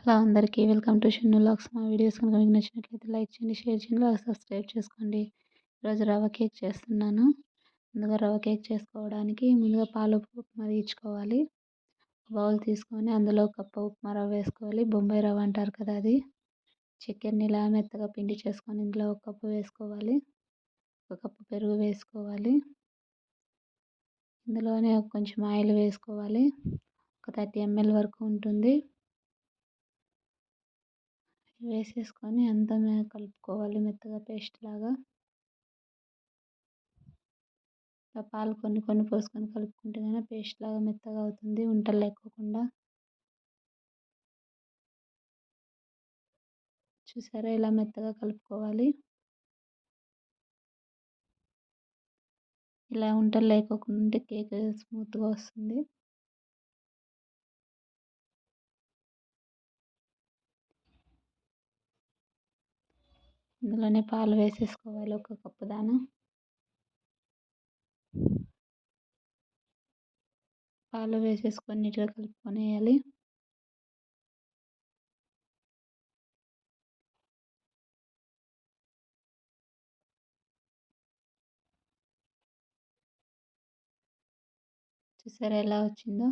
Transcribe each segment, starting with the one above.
Hello అందరికీ welcome to Shannu vlogs. మా videos కనుక మీకు నచ్చినట్లయితే లైక్ చేయండి, షేర్ చేయండి, అలాగే సబ్స్క్రైబ్ చేసుకోండి. ఈరోజు రవ్వ కేక్ చేస్తున్నాను. ముందుగా రవ్వ కేక్ చేసుకోవడానికి ముందుగా పాలు మరిగించుకోవాలి. బౌల్ తీసుకొని అందులో కప్పు ఉప్మా రవ్వ వేసుకోవాలి. బొంబాయి రవ్వ అంటారు కదా అది. చక్కెరని ఇలా మెత్తగా పిండి చేసుకొని ఇందులో ఒక కప్పు వేసుకోవాలి. ఒక కప్పు పెరుగు వేసుకోవాలి. ఇందులోనే కొంచెం ఆయిల్ వేసుకోవాలి. ఒక 30 ml వరకు ఉంటుంది. వేసేసుకొని అంతా కలుపుకోవాలి మెత్తగా పేస్ట్ లాగా. పాలు కొన్ని కొన్ని పోసుకొని కలుపుకుంటే కనుక పేస్ట్ లాగా మెత్తగా అవుతుంది, ఉంటలు లేకోకుండా. చూసారా ఇలా మెత్తగా కలుపుకోవాలి. ఇలా ఉంటలు లేకోకుండా ఉంటే కేక్ స్మూత్గా వస్తుంది. ఇందులోనే పాలు వేసేసుకోవాలి, ఒక కప్పు దానా పాలు వేసేసుకొని నీట్గా కలుపుకొని వేయాలి. చూసారా ఎలా వచ్చిందో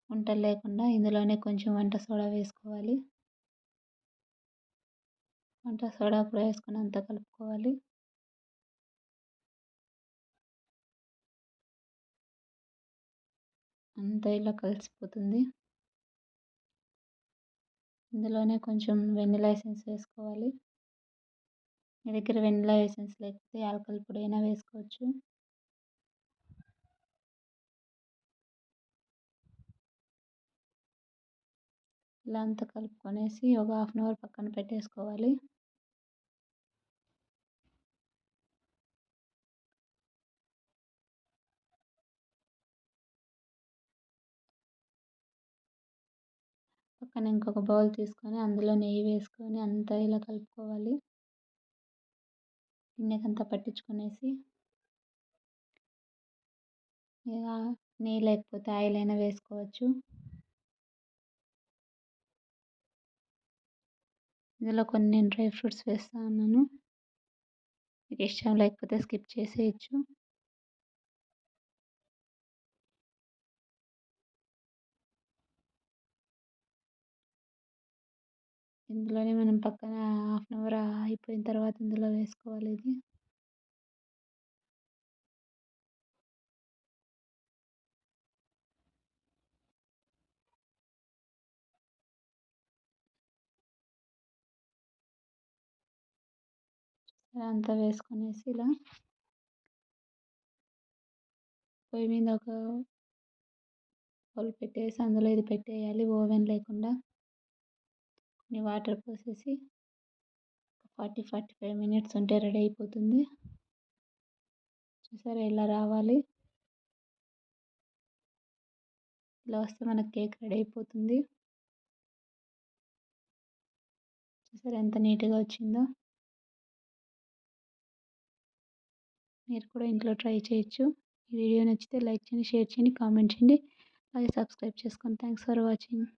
ఉంటలు లేకుండా. ఇందులోనే కొంచెం వంట సోడా వేసుకోవాలి. వంట సోడా కూడా వేసుకొని అంతా కలుపుకోవాలి. అంతా ఇలా కలిసిపోతుంది. ఇందులోనే కొంచెం వెనిలా ఎసెన్స్ వేసుకోవాలి. మీ దగ్గర వెనిలా ఎసెన్స్ లేకపోతే యాలకుల పొడి అయినా వేసుకోవచ్చు. ఇలా అంతా కలుపుకొనేసి ఒక 1/2 అవర్ పక్కన పెట్టేసుకోవాలి. పక్కన ఇంకొక బౌల్ తీసుకొని అందులో నెయ్యి వేసుకొని అంతా ఇలా కలుపుకోవాలి. గిన్నెకంతా పట్టించుకొనేసి ఇలా నెయ్యి లేకపోతే ఆయిల్ అయినా వేసుకోవచ్చు. ఇందులో కొన్ని నేను డ్రై ఫ్రూట్స్ వేస్తూ ఉన్నాను. మీకు ఇష్టం లేకపోతే స్కిప్ చేసేయచ్చు. ఇందులోనే మనం పక్కన 1/2 అవర్ అయిపోయిన తర్వాత ఇందులో వేసుకోవాలి ఇది. ఇలా అంతా వేసుకొనేసి ఇలా పొయ్యి మీద ఒక బౌల్ పెట్టేసి అందులో ఇది పెట్టేయాలి, ఓవెన్ లేకుండా. కొన్ని వాటర్ పోసేసి 40-45 మినిట్స్ ఉంటే రెడీ అయిపోతుంది. చూసారా ఇలా రావాలి. ఇలా వస్తే మనకు కేక్ రెడీ అయిపోతుంది. చూసారా ఎంత నీట్గా వచ్చిందో. మీరు కూడా ఇంట్లో ట్రై చేయొచ్చు. ఈ వీడియో నచ్చితే లైక్ చేయండి, షేర్ చేయండి, కామెంట్ చేయండి, అలాగే సబ్స్క్రైబ్ చేసుకోండి. Thanks for watching.